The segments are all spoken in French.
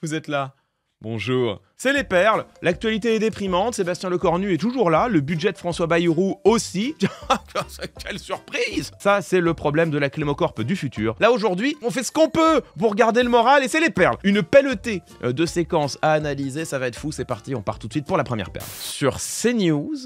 vous êtes là. Bonjour. C'est les perles. L'actualité est déprimante. Sébastien Lecornu est toujours là. Le budget de François Bayrou aussi. Quelle surprise! Ça, c'est le problème de la Clémocorp du futur. Là, aujourd'hui, on fait ce qu'on peut pour garder le moral et c'est les perles. Une pelletée de séquences à analyser. Ça va être fou. C'est parti. On part tout de suite pour la première perle. Sur CNews...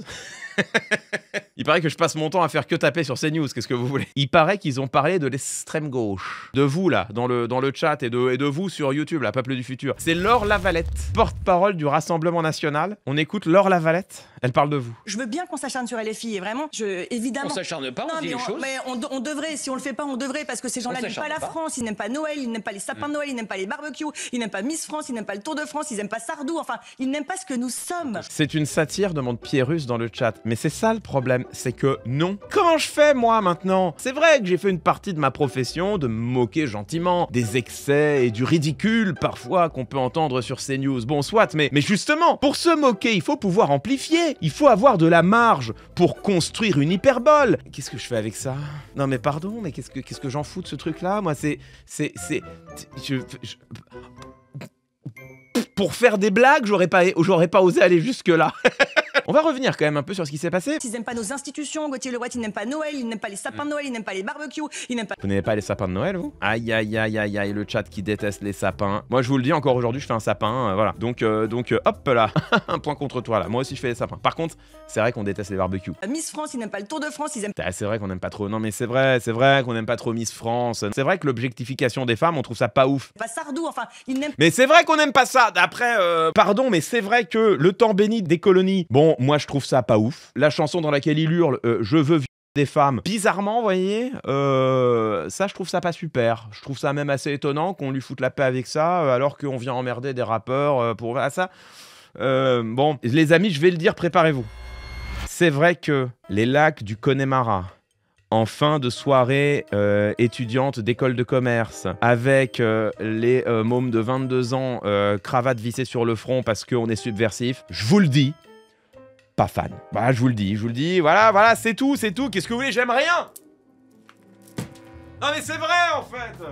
Il paraît que je passe mon temps à faire que taper sur CNews, qu'est-ce que vous voulez? Il paraît qu'ils ont parlé de l'extrême gauche. De vous là, dans le chat et de vous sur YouTube, la Peuple du Futur. C'est Laure Lavalette, porte-parole du Rassemblement National. On écoute Laure Lavalette, elle parle de vous. Je veux bien qu'on s'acharne sur LFI, et vraiment, évidemment... On s'acharne pas, on dit les choses. Mais on devrait, si on le fait pas, on devrait, parce que ces gens-là n'aiment pas la France, ils n'aiment pas Noël, ils n'aiment pas les sapins de Noël, ils n'aiment pas les barbecues, ils n'aiment pas Miss France, ils n'aiment pas le Tour de France, ils n'aiment pas Sardou, enfin, ils n'aiment pas ce que nous sommes. C'est une satire, demande Pierrus dans le chat. Mais c'est ça le problème, c'est que non. Comment je fais moi maintenant? C'est vrai que j'ai fait une partie de ma profession de me moquer gentiment des excès et du ridicule parfois qu'on peut entendre sur CNews. Bon soit, mais justement, pour se moquer, il faut pouvoir amplifier. Il faut avoir de la marge pour construire une hyperbole. Qu'est-ce que je fais avec ça? Non mais pardon, mais qu'est-ce que j'en fous de ce truc-là? Moi pour faire des blagues, j'aurais pas osé aller jusque-là. On va revenir quand même un peu sur ce qui s'est passé. Ils n'aiment pas nos institutions, Gauthier Leroy, ils n'aiment pas Noël, ils n'aiment pas les sapins de Noël, ils n'aiment pas les barbecues, ils n'aiment pas... Vous n'aimez pas les sapins de Noël, vous? Aïe, aïe, aïe, aïe, aïe, le chat qui déteste les sapins. Moi, je vous le dis, encore aujourd'hui, je fais un sapin, voilà. Donc, hop là, un point contre toi, là. Moi aussi, je fais les sapins. Par contre, c'est vrai qu'on déteste les barbecues. Miss France, ils n'aiment pas le Tour de France, ils aiment... C'est vrai qu'on n'aime pas trop... Non, mais c'est vrai qu'on n'aime pas trop Miss France. C'est vrai que l'objectification des femmes, on trouve ça pas ouf. Pas Sardou, enfin, ils n'aiment... Mais c'est vrai qu'on n'aime pas ça. Après, pardon, mais c'est vrai que le temps béni des colonies, bon, moi, je trouve ça pas ouf. La chanson dans laquelle il hurle je veux violer des femmes, bizarrement, vous voyez, ça je trouve ça pas super. Je trouve ça même assez étonnant qu'on lui foute la paix avec ça, alors qu'on vient emmerder des rappeurs pour ça. Bon, les amis, je vais le dire, préparez-vous. C'est vrai que les lacs du Connemara, en fin de soirée étudiante d'école de commerce, avec les mômes de 22 ans, cravate vissée sur le front parce qu'on est subversif, je vous le dis, pas fan. Voilà, je vous le dis, voilà, c'est tout, qu'est-ce que vous voulez, j'aime rien. Non mais c'est vrai en fait.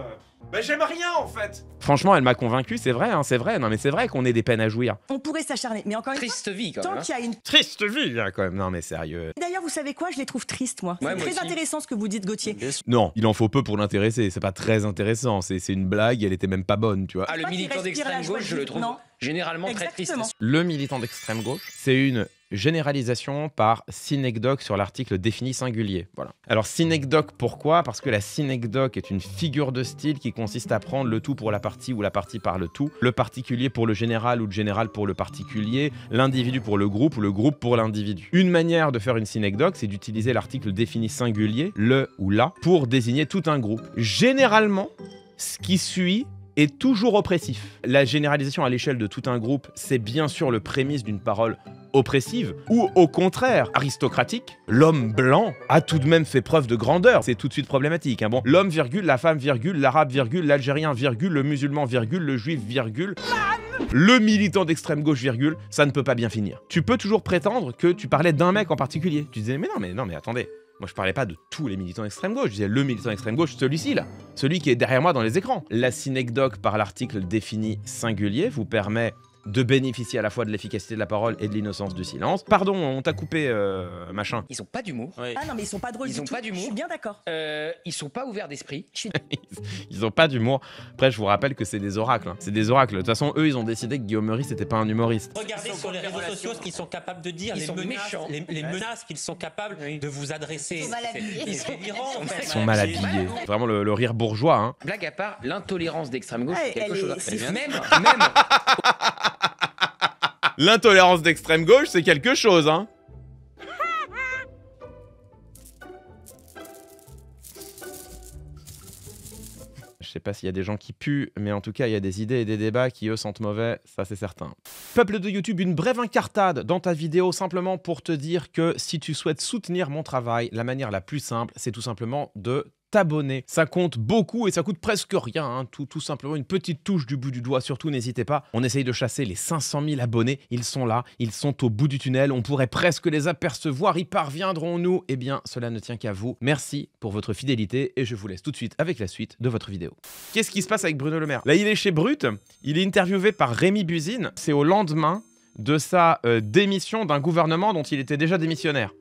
Ben j'aime rien en fait. Franchement, elle m'a convaincu, c'est vrai, hein, c'est vrai. Non mais c'est vrai qu'on ait des peines à jouir. On pourrait s'acharner, mais encore une fois... Triste vie quand tant même. qu'il y a une... Triste vie, hein, quand même. Non mais sérieux. D'ailleurs, vous savez quoi? Je les trouve tristes, moi. Ouais, C'est moi très aussi. intéressant ce que vous dites, Gauthier. Non, il en faut peu pour l'intéresser. C'est pas très intéressant. C'est une blague. Elle était même pas bonne, tu vois. Ah, le Pas qu'il militant respire la d'extrême joie gauche, de je le vivre, trouve non. généralement très triste. Exactement. Le militant d'extrême gauche, c'est une généralisation par synecdoque sur l'article défini singulier. Voilà. Alors synecdoque, pourquoi? Parce que la synecdoque est une figure de style qui consiste à prendre le tout pour la partie ou la partie par le tout, le particulier pour le général ou le général pour le particulier, l'individu pour le groupe ou le groupe pour l'individu. Une manière de faire une synecdoque, c'est d'utiliser l'article défini singulier, le ou la, pour désigner tout un groupe. Généralement, ce qui suit est toujours oppressif. La généralisation à l'échelle de tout un groupe, c'est bien sûr le prémisse d'une parole oppressive, ou au contraire, aristocratique. L'homme blanc a tout de même fait preuve de grandeur. C'est tout de suite problématique. Hein. Bon, l'homme, virgule, la femme, virgule, l'arabe, virgule, l'algérien, virgule, le musulman, virgule, le juif, virgule, le militant d'extrême gauche, virgule, ça ne peut pas bien finir. Tu peux toujours prétendre que tu parlais d'un mec en particulier. Tu disais, mais non, mais attendez. Moi, je parlais pas de tous les militants d'extrême gauche, je disais le militant d'extrême gauche, celui-ci là, celui qui est derrière moi dans les écrans. La synecdoque par l'article défini singulier vous permet de bénéficier à la fois de l'efficacité de la parole et de l'innocence du silence. Pardon, on t'a coupé, machin. Ils ont pas d'humour. Ah non, mais ils sont pas drôles Ils du ont tout. pas d'humour. Je suis bien d'accord. Ils sont pas ouverts d'esprit. Ils ont pas d'humour. Après, je vous rappelle que c'est des oracles. Hein. C'est des oracles. De toute façon, eux, ils ont décidé que Guillaume Meurice n'était pas un humoriste. Regardez sur les réseaux sociaux ce qu'ils sont capables de dire, Ils sont méchants. les menaces qu'ils sont capables de vous adresser. C'est délirant, en fait. Ils sont mal habillés. Vraiment le rire bourgeois. Hein. Blague à part, l'intolérance d'extrême gauche, Ouais, c'est quelque elle chose. est- Même. L'intolérance d'extrême gauche, c'est quelque chose, hein. Je sais pas s'il y a des gens qui puent, mais en tout cas, il y a des idées et des débats qui, eux, sentent mauvais, ça c'est certain. Peuple de YouTube, une brève incartade dans ta vidéo, simplement pour te dire que si tu souhaites soutenir mon travail, la manière la plus simple, c'est tout simplement de t'abonner. Ça compte beaucoup et ça coûte presque rien, hein. Tout simplement une petite touche du bout du doigt. Surtout, n'hésitez pas. On essaye de chasser les 500 000 abonnés. Ils sont là, ils sont au bout du tunnel. On pourrait presque les apercevoir. Y parviendrons-nous? Eh bien, cela ne tient qu'à vous. Merci pour votre fidélité et je vous laisse tout de suite avec la suite de votre vidéo. Qu'est-ce qui se passe avec Bruno Le Maire? Là, il est chez Brut. Il est interviewé par Rémi Buzine. C'est au lendemain de sa démission d'un gouvernement dont il était déjà démissionnaire.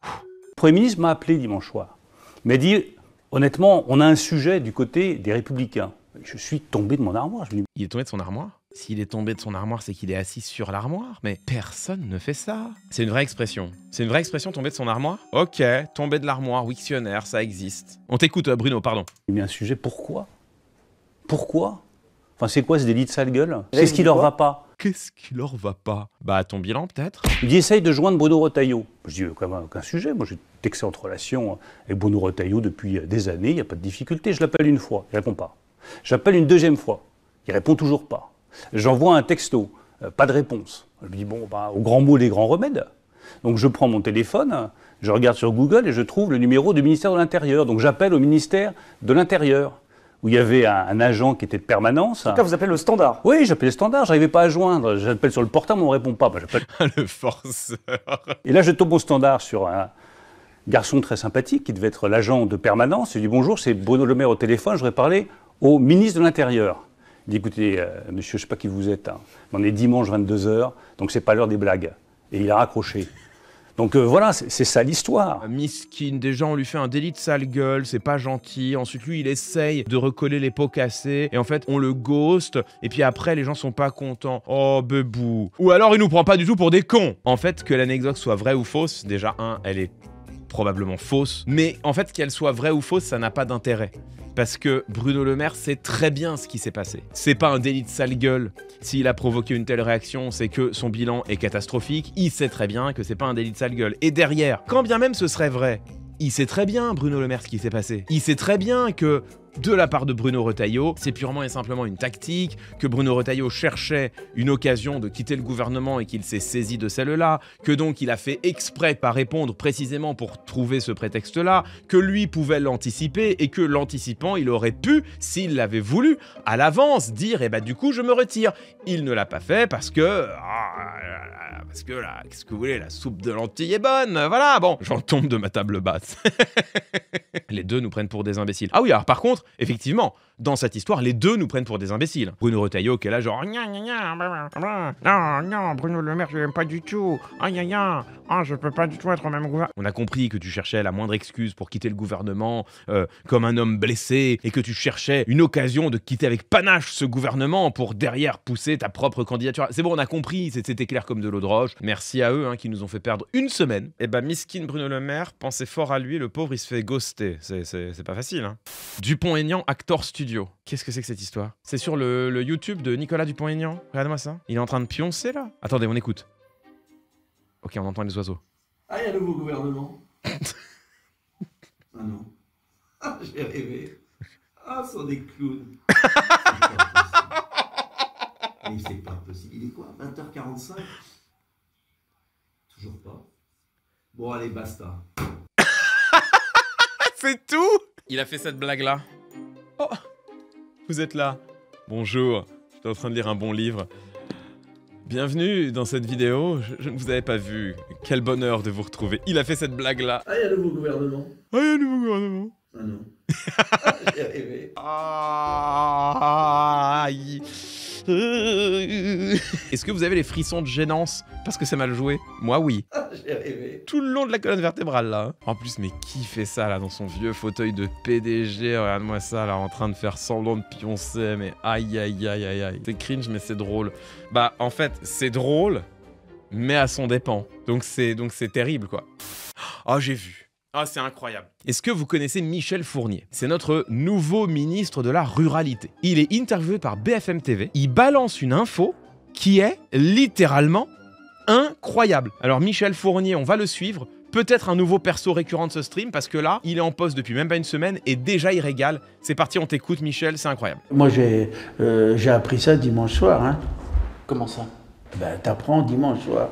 Le Premier ministre m'a appelé dimanche soir. Il m'a dit, honnêtement, on a un sujet du côté des Républicains. Je suis tombé de mon armoire. Il est tombé de son armoire? S'il est tombé de son armoire, c'est qu'il est assis sur l'armoire. Mais personne ne fait ça. C'est une vraie expression. C'est une vraie expression, tomber de son armoire? Ok, tomber de l'armoire, Wiktionnaire, ça existe. On t'écoute, Bruno, pardon. Il y a un sujet, pourquoi? Pourquoi? Enfin, c'est quoi ce délit de sale gueule? Qu'est-ce qui leur va pas? Qu'est-ce qui leur va pas? Bah, ton bilan, peut-être? Il dit, essaye de joindre Bruno Retailleau. Je dis, quand même, aucun sujet. Moi, j'ai d'excellentes relations avec Bruno Retailleau depuis des années. Il n'y a pas de difficulté. Je l'appelle une fois. Il ne répond pas. J'appelle une deuxième fois. Il ne répond toujours pas. J'envoie un texto. Pas de réponse. Je lui dis, bon, bah, au grand mot, les grands remèdes. Donc, je prends mon téléphone, je regarde sur Google et je trouve le numéro du ministère de l'Intérieur. Donc, j'appelle au ministère de l'Intérieur, où il y avait un agent qui était de permanence. En tout cas, vous appelez le standard? Oui, j'appelais le standard, j'arrivais pas à joindre. J'appelle sur le portable, on ne répond pas. Bah, le forceur. Et là, je tombe au standard sur un garçon très sympathique qui devait être l'agent de permanence. Il dit, bonjour, c'est Bruno Le Maire au téléphone, je voudrais parler au ministre de l'Intérieur. Il dit, écoutez, monsieur, je ne sais pas qui vous êtes, hein, mais on est dimanche 22h, donc c'est pas l'heure des blagues. Et il a raccroché. Donc voilà, c'est ça l'histoire. Miskin, déjà on lui fait un délit de sale gueule, c'est pas gentil. Ensuite lui il essaye de recoller les pots cassés et en fait on le ghost et puis après les gens sont pas contents. Oh bebou. Ou alors il nous prend pas du tout pour des cons. En fait que l'anecdote soit vraie ou fausse, déjà elle est probablement fausse. Mais en fait qu'elle soit vraie ou fausse, ça n'a pas d'intérêt. Parce que Bruno Le Maire sait très bien ce qui s'est passé. C'est pas un délit de sale gueule. S'il a provoqué une telle réaction, c'est que son bilan est catastrophique. Il sait très bien que c'est pas un délit de sale gueule. Et derrière, quand bien même ce serait vrai, il sait très bien, Bruno Le Maire, ce qui s'est passé. Il sait très bien que, de la part de Bruno Retailleau, c'est purement et simplement une tactique, que Bruno Retailleau cherchait une occasion de quitter le gouvernement et qu'il s'est saisi de celle-là, que donc il a fait exprès de pas répondre précisément pour trouver ce prétexte-là, que lui pouvait l'anticiper et que l'anticipant, il aurait pu, s'il l'avait voulu, à l'avance dire « Eh ben du coup, je me retire ». Il ne l'a pas fait parce que... parce que là, qu'est-ce que vous voulez, la soupe de lentilles est bonne, voilà, bon, j'en tombe de ma table basse. Les deux nous prennent pour des imbéciles. Ah oui, alors par contre, effectivement, dans cette histoire, les deux nous prennent pour des imbéciles. Bruno Retailleau qui est là genre non, Bruno Le Maire, je l'aime pas du tout. Je peux pas du tout être au même gouvernement. On a compris que tu cherchais la moindre excuse pour quitter le gouvernement comme un homme blessé et que tu cherchais une occasion de quitter avec panache ce gouvernement pour derrière pousser ta propre candidature. C'est bon, on a compris, c'était clair comme de l'eau de roche. Merci à eux qui nous ont fait perdre une semaine. Et bah, miskin Bruno Le Maire pensait fort à lui, le pauvre il se fait ghoster. C'est pas facile, hein. Dupont-Aignan Actor Studio. Qu'est-ce que c'est que cette histoire? C'est sur le YouTube de Nicolas Dupont-Aignan. Regardez-moi ça. Il est en train de pioncer là. Attendez, on écoute. Ok, on entend les oiseaux. Ah, il y a un nouveau gouvernement. Ah non. Ah, j'ai rêvé. Ah, ce sont des clowns. Mais c'est pas possible. Il est quoi? 20h45? Toujours pas. Bon, allez, basta. C'est tout? Il a fait cette blague-là. Oh, vous êtes là. Bonjour, j'étais en train de lire un bon livre. Bienvenue dans cette vidéo, je ne vous avais pas vu. Quel bonheur de vous retrouver. Il a fait cette blague-là. Ah, il y a un nouveau gouvernement. Ah, il y a un nouveau gouvernement. Ah non. J'ai rêvé. Est-ce que vous avez les frissons de gênance parce que c'est mal joué? Moi, oui. J'ai rêvé. Tout le long de la colonne vertébrale, là. En plus, mais qui fait ça, là, dans son vieux fauteuil de PDG? Regarde-moi ça, là, en train de faire semblant de pioncer, mais aïe, aïe, aïe, aïe, aïe. C'est cringe, mais c'est drôle. Bah, en fait, c'est drôle, mais à son dépens. Donc c'est terrible, quoi. Oh, j'ai vu. Ah, c'est incroyable. Est-ce que vous connaissez Michel Fournier? C'est notre nouveau ministre de la Ruralité. Il est interviewé par BFM TV. Il balance une info qui est littéralement incroyable. Alors Michel Fournier, on va le suivre. Peut-être un nouveau perso récurrent de ce stream parce que là, il est en poste depuis même pas une semaine et déjà il régale. C'est parti, on t'écoute Michel, c'est incroyable. Moi j'ai appris ça dimanche soir. Hein. Comment ça? Ben t'apprends dimanche soir.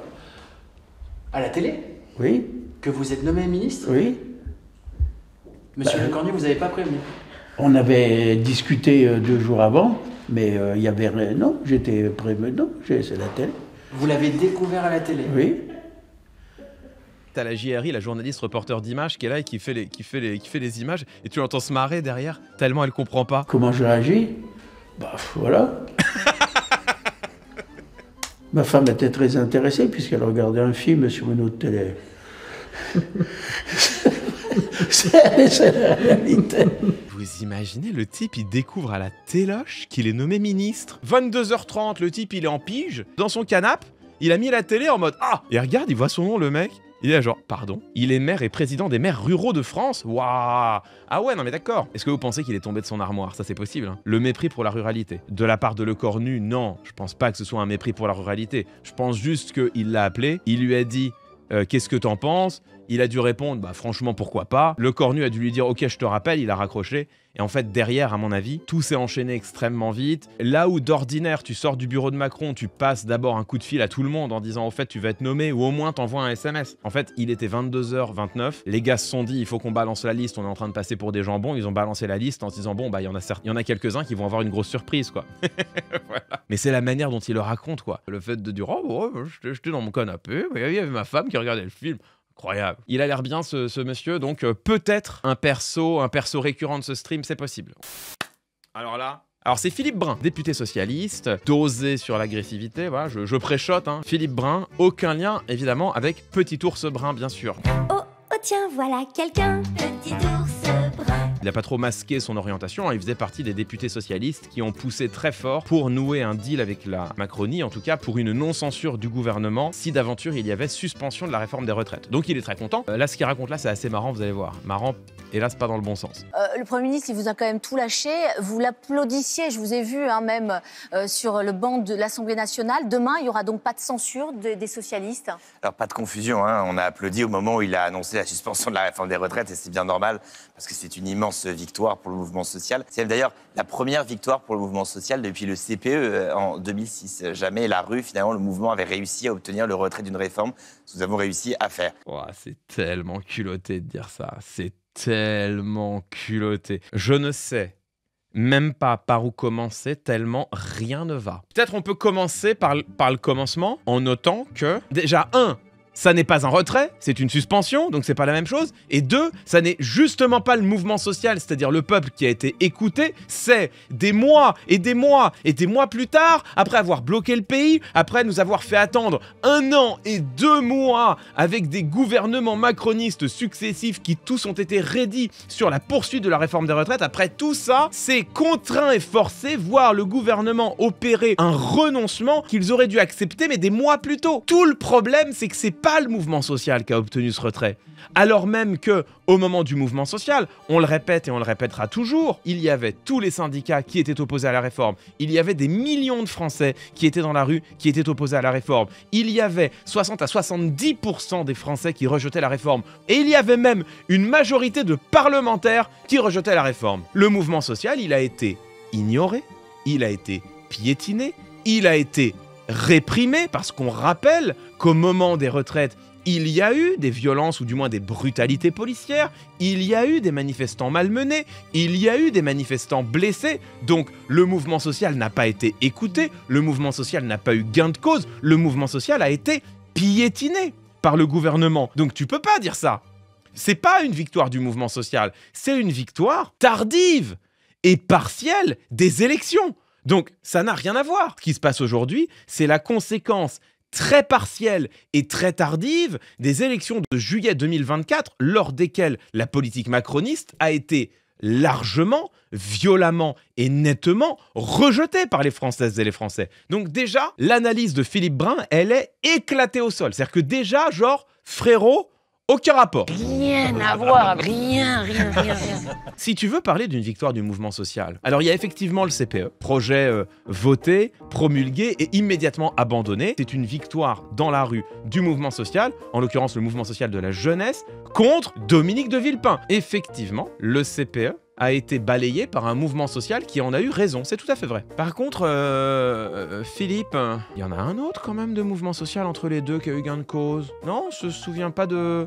À la télé? Oui. Que vous êtes nommé ministre? Oui. Monsieur Lecornu, vous n'avez pas prévenu? On avait discuté 2 jours avant, mais il y avait rien. Non, j'étais prévenu. Non, c'est la télé. Vous l'avez découvert à la télé? Oui. T'as la JRI, la journaliste reporter d'images, qui est là et qui fait les images, et tu l'entends se marrer derrière, tellement elle comprend pas. Comment je réagis? Bah voilà. Ma femme était très intéressée puisqu'elle regardait un film sur une autre télé. C'est la réalité. Vous imaginez, le type, il découvre à la téloche qu'il est nommé ministre. 22h30, le type, il est en pige, dans son canapé, il a mis la télé en mode « Ah !» Et regarde, il voit son nom, le mec. Il est là genre, pardon, il est maire et président des maires ruraux de France. Waouh. Ah ouais, non mais d'accord. Est-ce que vous pensez qu'il est tombé de son armoire? Ça c'est possible, hein. Le mépris pour la ruralité. De la part de Lecornu, non. Je pense pas que ce soit un mépris pour la ruralité. Je pense juste qu'il l'a appelé, il lui a dit qu'est-ce que t'en penses? Il a dû répondre, bah franchement pourquoi pas. Lecornu a dû lui dire ok je te rappelle, il a raccroché. Et en fait derrière, à mon avis, tout s'est enchaîné extrêmement vite. Là où d'ordinaire tu sors du bureau de Macron, tu passes d'abord un coup de fil à tout le monde en disant au fait tu vas être nommé ou au moins t'envoies un SMS. En fait il était 22h29, les gars se sont dit il faut qu'on balance la liste, on est en train de passer pour des jambons. Ils ont balancé la liste en se disant bon bah il y en a quelques-uns qui vont avoir une grosse surprise quoi. Voilà. Mais c'est la manière dont il le raconte quoi. Le fait de dire oh j'étais dans mon canapé, il y avait ma femme qui regardait le film. Incroyable. Il a l'air bien ce monsieur, donc peut-être un perso récurrent de ce stream, c'est possible. Alors c'est Philippe Brun, député socialiste, dosé sur l'agressivité, voilà, je préchote, hein. Philippe Brun, aucun lien évidemment avec Petit Ours Brun bien sûr. Oh tiens, voilà quelqu'un, Petit Ours Brun. Il n'a pas trop masqué son orientation, hein. Il faisait partie des députés socialistes qui ont poussé très fort pour nouer un deal avec la Macronie, en tout cas pour une non-censure du gouvernement, si d'aventure il y avait suspension de la réforme des retraites. Donc il est très content. Là, ce qu'il raconte là, c'est assez marrant, vous allez voir. Marrant, hélas, pas dans le bon sens. Le Premier ministre, il vous a quand même tout lâché. Vous l'applaudissiez, je vous ai vu hein, même sur le banc de l'Assemblée nationale. Demain, il n'y aura donc pas de censure des socialistes? Alors, pas de confusion, hein. On a applaudi au moment où il a annoncé la suspension de la réforme des retraites, et c'est bien normal, parce que c'est une immense victoire pour le mouvement social. C'est d'ailleurs la première victoire pour le mouvement social depuis le CPE en 2006. Jamais la rue, finalement, le mouvement avait réussi à obtenir le retrait d'une réforme. Nous avons réussi à faire. Oh, c'est tellement culotté de dire ça. C'est tellement culotté. Je ne sais même pas par où commencer tellement rien ne va. Peut-être on peut commencer par le commencement en notant que, déjà, ça n'est pas un retrait, c'est une suspension, donc c'est pas la même chose. Et 2, ça n'est justement pas le mouvement social, c'est-à-dire le peuple qui a été écouté, c'est des mois et des mois et des mois plus tard, après avoir bloqué le pays, après nous avoir fait attendre 1 an et 2 mois avec des gouvernements macronistes successifs qui tous ont été raidis sur la poursuite de la réforme des retraites. Après tout ça, c'est contraint et forcé, voir le gouvernement opérer un renoncement qu'ils auraient dû accepter mais des mois plus tôt. Tout le problème, c'est que c'est pas le mouvement social qui a obtenu ce retrait. Alors même que, au moment du mouvement social, on le répète et on le répétera toujours, il y avait tous les syndicats qui étaient opposés à la réforme, il y avait des millions de Français qui étaient dans la rue, qui étaient opposés à la réforme, il y avait 60 à 70% des Français qui rejetaient la réforme, et il y avait même une majorité de parlementaires qui rejetaient la réforme. Le mouvement social, il a été ignoré, il a été piétiné, il a été réprimé, parce qu'on rappelle qu'au moment des retraites, il y a eu des violences ou du moins des brutalités policières, il y a eu des manifestants malmenés, il y a eu des manifestants blessés, donc le mouvement social n'a pas été écouté, le mouvement social n'a pas eu gain de cause, le mouvement social a été piétiné par le gouvernement. Donc tu peux pas dire ça. C'est pas une victoire du mouvement social, c'est une victoire tardive et partielle des élections. Donc, ça n'a rien à voir. Ce qui se passe aujourd'hui, c'est la conséquence très partielle et très tardive des élections de juillet 2024, lors desquelles la politique macroniste a été largement, violemment et nettement rejetée par les Françaises et les Français. Donc déjà, l'analyse de Philippe Brun, elle est éclatée au sol. C'est-à-dire que déjà, genre, frérot, aucun rapport. Rien à voir, rien. Si tu veux parler d'une victoire du mouvement social, alors il y a effectivement le CPE, projet voté, promulgué et immédiatement abandonné. C'est une victoire dans la rue du mouvement social, en l'occurrence le mouvement social de la jeunesse, contre Dominique de Villepin. Effectivement, le CPE a été balayé par un mouvement social qui en a eu raison, c'est tout à fait vrai. Par contre, Philippe, il y en a un autre quand même de mouvement social entre les deux qui a eu gain de cause. Non, on se souvient pas de...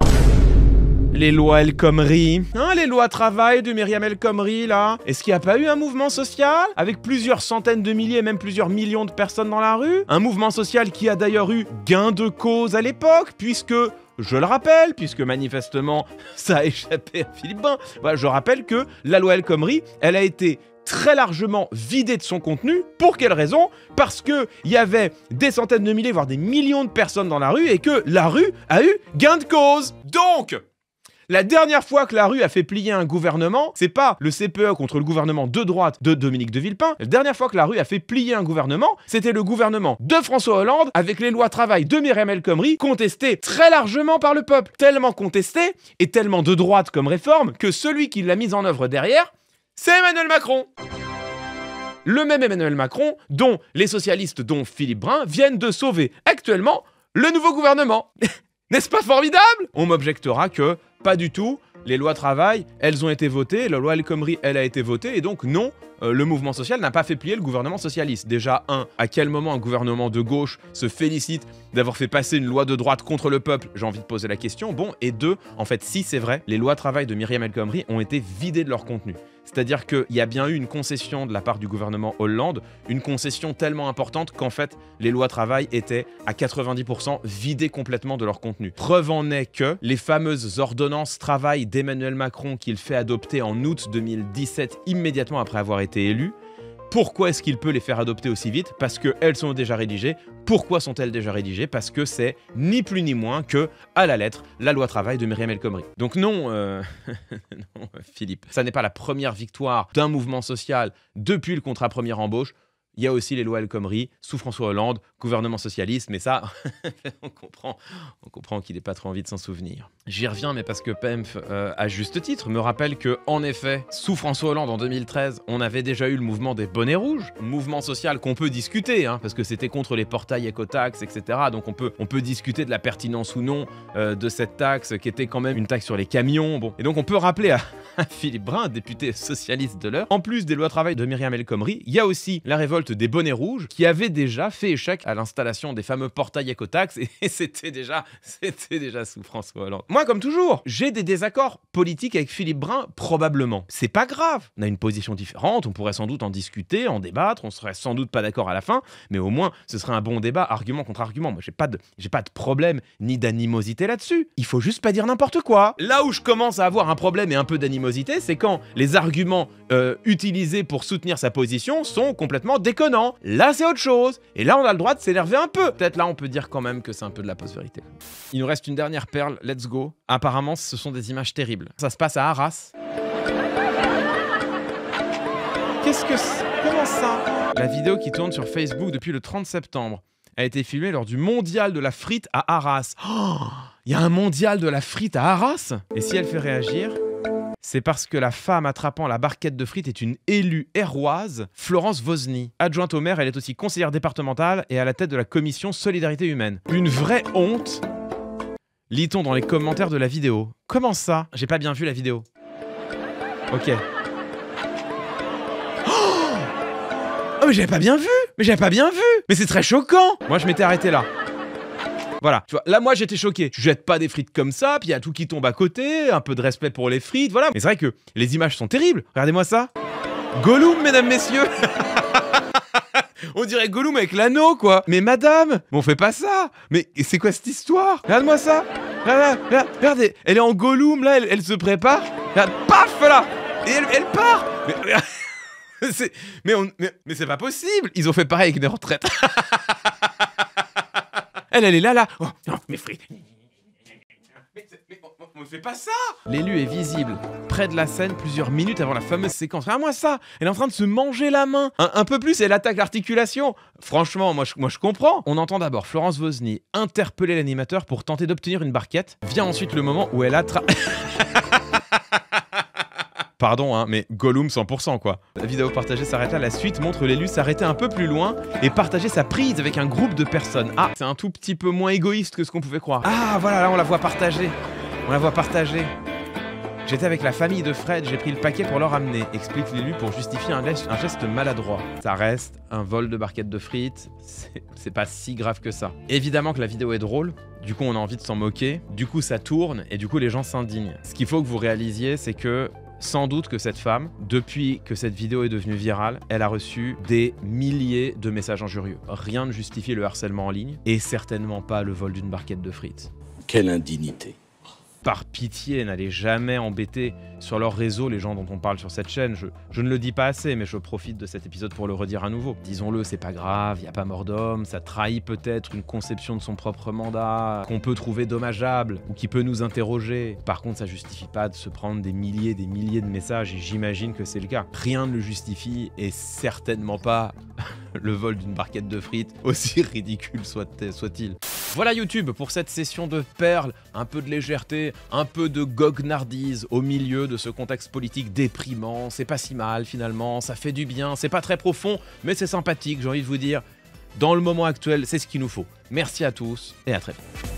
Les lois El Khomri, hein, les lois travail de Myriam El Khomri, là. Est-ce qu'il n'y a pas eu un mouvement social avec plusieurs centaines de milliers, même plusieurs millions de personnes dans la rue? Un mouvement social qui a d'ailleurs eu gain de cause à l'époque, puisque, je le rappelle, puisque manifestement ça a échappé à Philippe Brun, voilà, je rappelle que la loi El Khomri, elle a été très largement vidée de son contenu. Pour quelle raison? Parce qu'il y avait des centaines de milliers, voire des millions de personnes dans la rue, et que la rue a eu gain de cause. Donc, la dernière fois que la rue a fait plier un gouvernement, c'est pas le CPE contre le gouvernement de droite de Dominique de Villepin. La dernière fois que la rue a fait plier un gouvernement, c'était le gouvernement de François Hollande avec les lois travail de Myriam El Khomri, contestées très largement par le peuple. Tellement contestées et tellement de droite comme réforme que celui qui l'a mise en œuvre derrière, c'est Emmanuel Macron. Le même Emmanuel Macron dont les socialistes, dont Philippe Brun, viennent de sauver actuellement le nouveau gouvernement. N'est-ce pas formidable? On m'objectera que pas du tout, les lois travail, elles ont été votées, la loi El Khomri, elle a été votée, et donc non, le mouvement social n'a pas fait plier le gouvernement socialiste. Déjà, à quel moment un gouvernement de gauche se félicite d'avoir fait passer une loi de droite contre le peuple? J'ai envie de poser la question. Bon, et deux, en fait, si c'est vrai, les lois travail de Myriam El Khomri ont été vidées de leur contenu. C'est-à-dire qu'il y a bien eu une concession de la part du gouvernement Hollande, une concession tellement importante qu'en fait, les lois travail étaient à 90% vidées complètement de leur contenu. Preuve en est que les fameuses ordonnances travail d'Emmanuel Macron qu'il fait adopter en août 2017, immédiatement après avoir été élu, pourquoi est-ce qu'il peut les faire adopter aussi vite? Parce qu'elles sont déjà rédigées. Pourquoi sont-elles déjà rédigées? Parce que c'est ni plus ni moins que, à la lettre, la loi travail de Myriam El Khomri. Donc non, non, Philippe, ça n'est pas la première victoire d'un mouvement social depuis le contrat première embauche. Il y a aussi les lois El Khomri, sous François Hollande, gouvernement socialiste, mais ça, on comprend qu'il n'ait pas trop envie de s'en souvenir. J'y reviens, mais parce que Pemph, à juste titre, me rappelle que, en effet, sous François Hollande, en 2013, on avait déjà eu le mouvement des bonnets rouges, mouvement social qu'on peut discuter, hein, parce que c'était contre les portails écotaxes, etc. Donc on peut discuter de la pertinence ou non de cette taxe, qui était quand même une taxe sur les camions. Bon. Et donc on peut rappeler à Philippe Brun, député socialiste de l'heure, en plus des lois travail de Myriam El Khomri, il y a aussi la révolte des bonnets rouges qui avait déjà fait échec à l'installation des fameux portails écotaxes, et c'était déjà sous François Hollande. Moi, comme toujours, j'ai des désaccords politiques avec Philippe Brun, probablement. C'est pas grave, on a une position différente, on pourrait sans doute en discuter, en débattre, on serait sans doute pas d'accord à la fin, mais au moins ce serait un bon débat, argument contre argument. Moi, j'ai pas de problème ni d'animosité là-dessus. Il faut juste pas dire n'importe quoi. Là où je commence à avoir un problème et un peu d'animosité, c'est quand les arguments utilisés pour soutenir sa position sont complètement déconnants. Là, c'est autre chose. Et là, on a le droit de s'énerver un peu. Peut-être là, on peut dire quand même que c'est un peu de la post-vérité. Il nous reste une dernière perle, let's go. Apparemment, ce sont des images terribles. Ça se passe à Arras. Qu'est-ce que c'est? Comment ça? La vidéo qui tourne sur Facebook depuis le 30 septembre a été filmée lors du mondial de la frite à Arras. Oh, il y a un mondial de la frite à Arras? Et si elle fait réagir, c'est parce que la femme attrapant la barquette de frites est une élue héroise, Florence Vosny. Adjointe au maire, elle est aussi conseillère départementale et à la tête de la commission Solidarité Humaine. Une vraie honte, lit-on dans les commentaires de la vidéo. Comment ça? J'ai pas bien vu la vidéo. Ok. Oh, mais j'avais pas bien vu! Mais c'est très choquant! Moi, je m'étais arrêté là. Voilà, tu vois, là moi j'étais choqué. Tu jettes pas des frites comme ça, puis il y a tout qui tombe à côté, un peu de respect pour les frites, voilà. Mais c'est vrai que les images sont terribles. Regardez-moi ça. Gollum, mesdames, messieurs. On dirait Gollum avec l'anneau, quoi. Mais madame, on fait pas ça. Mais c'est quoi cette histoire? Regarde-moi ça. Regardez, elle est en Gollum, là, elle se prépare. Regarde, paf, là. Et elle part. Mais c'est pas possible. Ils ont fait pareil avec des retraites. Elle est là. Oh, mes frites. Mais on fait pas ça. L'élu est visible près de la scène plusieurs minutes avant la fameuse séquence. Regarde-moi ça. Elle est en train de se manger la main. Un peu plus, elle attaque l'articulation. Franchement, moi je comprends. On entend d'abord Florence Vosny interpeller l'animateur pour tenter d'obtenir une barquette. Vient ensuite le moment où elle attrape... Pardon, hein, mais Gollum 100% quoi. La vidéo partagée s'arrête là, la suite montre l'élu s'arrêter un peu plus loin et partager sa prise avec un groupe de personnes. Ah, c'est un tout petit peu moins égoïste que ce qu'on pouvait croire. Ah, voilà, là on la voit partager. J'étais avec la famille de Fred, j'ai pris le paquet pour leur amener, explique l'élu pour justifier un geste maladroit. Ça reste un vol de barquettes de frites, c'est pas si grave que ça. Évidemment que la vidéo est drôle, du coup on a envie de s'en moquer, du coup ça tourne et du coup les gens s'indignent. Ce qu'il faut que vous réalisiez, c'est que sans doute que cette femme, depuis que cette vidéo est devenue virale, elle a reçu des milliers de messages injurieux. Rien ne justifie le harcèlement en ligne et certainement pas le vol d'une barquette de frites. Quelle indignité. Par pitié, n'allez jamais embêter sur leur réseau les gens dont on parle sur cette chaîne. Je ne le dis pas assez, mais je profite de cet épisode pour le redire à nouveau. Disons-le, c'est pas grave, il n'y a pas mort d'homme, ça trahit peut-être une conception de son propre mandat, qu'on peut trouver dommageable, ou qui peut nous interroger. Par contre, ça justifie pas de se prendre des milliers de messages, et j'imagine que c'est le cas. Rien ne le justifie, et certainement pas le vol d'une barquette de frites, aussi ridicule soit-il. Voilà YouTube pour cette session de perles, un peu de légèreté, un peu de goguenardise au milieu de ce contexte politique déprimant. C'est pas si mal finalement, ça fait du bien, c'est pas très profond, mais c'est sympathique, j'ai envie de vous dire. Dans le moment actuel, c'est ce qu'il nous faut. Merci à tous et à très vite.